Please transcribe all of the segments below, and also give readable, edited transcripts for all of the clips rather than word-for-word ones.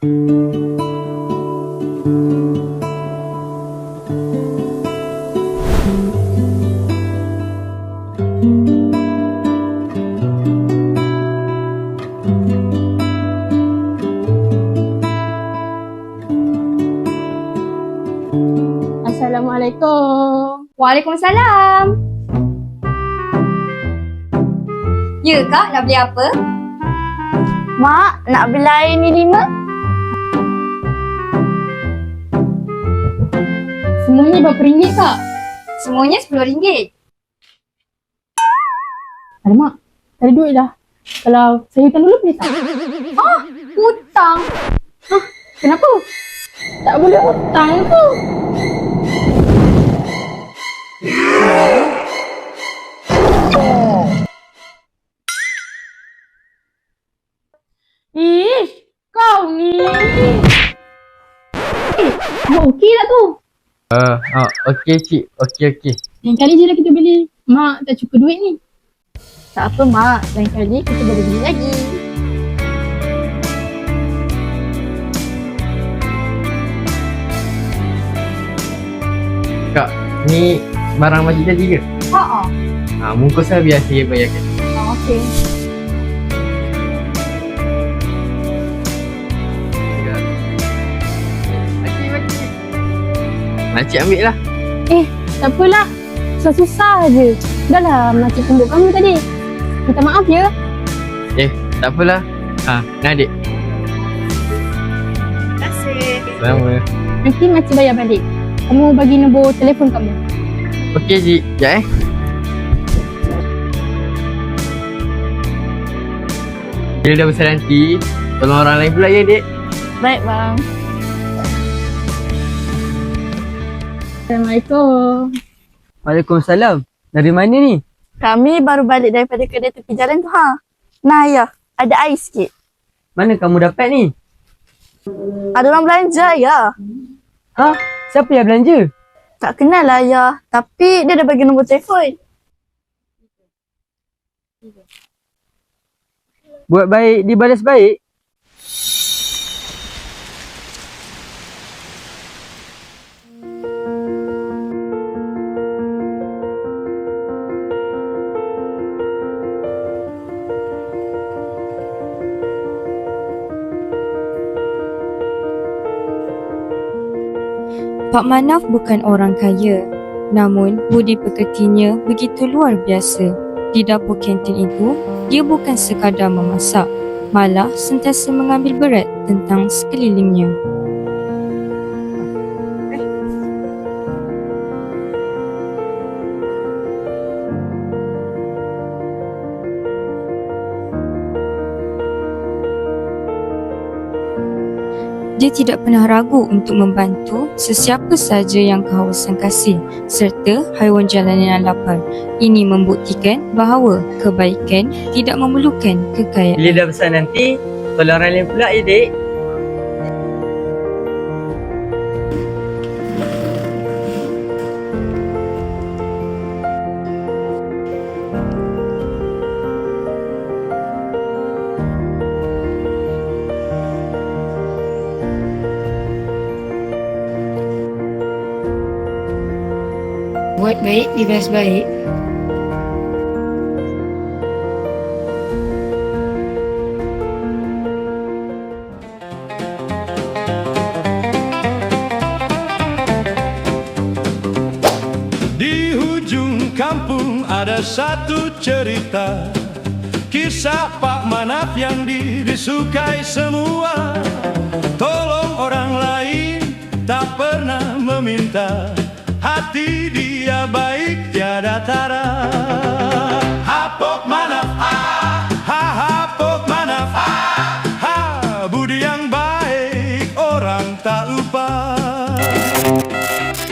Assalamualaikum. Waalaikumsalam. Ya kak, nak beli apa? Mak, nak beli air ni 5? Semuanya berapa ringgit kak? Semuanya RM10. Alamak, tak ada duit dah. Kalau saya hutang dulu boleh tak? Hutang? Kenapa? Tak boleh hutang tu. Ish, kau ni. Mak okey tak tu? Okey cik. Okey. Lain kali je lah kita beli. Mak tak cukup duit ni. Tak apa mak, lain kali kita boleh beli lagi. Kak, ni barang makcik tadi ke? Muka saya biar saya bayarkan. Okey. Makcik ambil lah. Tak apalah. Susah-susah je. Dah lah makcik tumbuk kamu tadi. Minta maaf ya. Tak apalah. Ni adik. Terima kasih. Sama. Nanti makcik bayar balik. Kamu bagi nombor telefon kamu. Okey cik. Sekejap Bila dah besar nanti, tolong orang lain pula ya dek. Baik bang. Assalamualaikum. Waalaikumsalam. Dari mana ni? Kami baru balik daripada kedai tepi jalan tu Nah ya, ada air sikit. Mana kamu dapat ni? Ada orang belanja ya. Siapa yang belanja? Tak kenal lah ya. Tapi dia dah bagi nombor telefon. Buat baik, dibalas baik. Pak Manaf bukan orang kaya, namun budi pekertinya begitu luar biasa. Di dapur kantin itu, dia bukan sekadar memasak, malah sentiasa mengambil berat tentang sekelilingnya. Dia tidak pernah ragu untuk membantu sesiapa sahaja yang kehausan kasih serta haiwan jalanan yang lapar. Ini membuktikan bahawa kebaikan tidak memerlukan kekayaan. Bila dah besar nanti, tolong orang lain pula ya dek. Buat baik, dibalas baik. Di hujung kampung ada satu cerita, kisah Pak Manaf yang disukai semua. Tolong orang lain tak pernah meminta, hati dia baik tiada tara. Pok Manaf, Pok Manaf, budi yang baik orang tak lupa.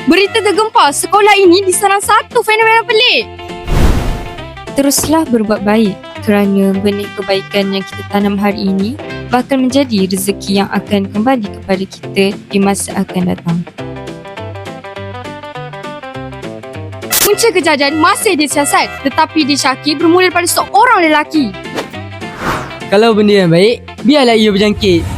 Berita tergempar, sekolah ini diserang satu fenomena pelik. Teruslah berbuat baik kerana benih kebaikan yang kita tanam hari ini bakal menjadi rezeki yang akan kembali kepada kita di masa akan datang. Punca kejadian masih disiasat, tetapi disyaki bermula daripada seorang lelaki. Kalau benda yang baik, biarlah ia berjangkit.